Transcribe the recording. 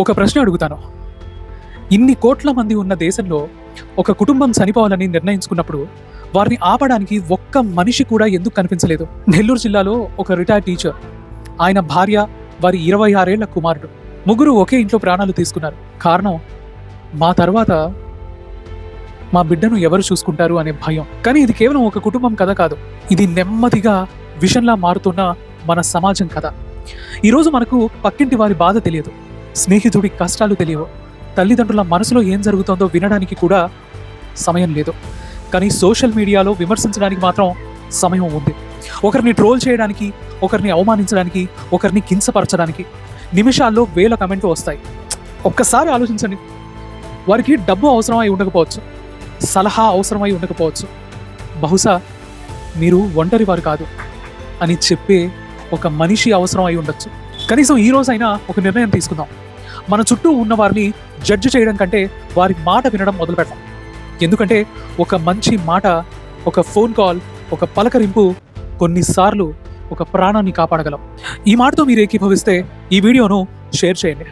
ఒక ప్రశ్న అడుగుతాను. ఇన్ని కోట్ల మంది ఉన్న దేశంలో ఒక కుటుంబం చనిపోవాలని నిర్ణయించుకున్నప్పుడు వారిని ఆపడానికి ఒక్క మనిషి కూడా ఎందుకు కనిపించలేదు? నెల్లూరు జిల్లాలో ఒక రిటైర్డ్ టీచర్, ఆయన భార్య, వారి 26 ఏళ్ల కుమారుడు, ముగ్గురు ఒకే ఇంట్లో ప్రాణాలు తీసుకున్నారు. కారణం, మా తర్వాత మా బిడ్డను ఎవరు చూసుకుంటారు అనే భయం. కానీ ఇది కేవలం ఒక కుటుంబం కథ కాదు, ఇది నెమ్మదిగా విషంలా మారుతున్న మన సమాజం కథ. ఈరోజు మనకు పక్కింటి వారి బాధ తెలియదు, స్నేహితుడి కష్టాలు తెలియవు, తల్లిదండ్రుల మనసులో ఏం జరుగుతుందో వినడానికి కూడా సమయం లేదు. కానీ సోషల్ మీడియాలో విమర్శించడానికి మాత్రం సమయం ఉంది. ఒకరిని ట్రోల్ చేయడానికి, ఒకరిని అవమానించడానికి, ఒకరిని కించపరచడానికి నిమిషాల్లో వేల కమెంట్లు వస్తాయి. ఒక్కసారి ఆలోచించండి. వారికి డబ్బు అవసరమై ఉండకపోవచ్చు, సలహా అవసరమై ఉండకపోవచ్చు, బహుశా మీరు ఒంటరి వారు కాదు అని చెప్పే ఒక మనిషి అవసరం అయి ఉండొచ్చు. కనీసం ఈ రోజైనా ఒక నిర్ణయం తీసుకుందాం. మన చుట్టూ ఉన్న వారిని జడ్జి చేయడం కంటే వారి మాట వినడం మొదలు పెడతాం. ఎందుకంటే ఒక మంచి మాట, ఒక ఫోన్ కాల్, ఒక పలకరింపు కొన్నిసార్లు ఒక ప్రాణాన్ని కాపాడగలం. ఈ మాటతో మీరు ఏకీభవిస్తే ఈ వీడియోను షేర్ చేయండి.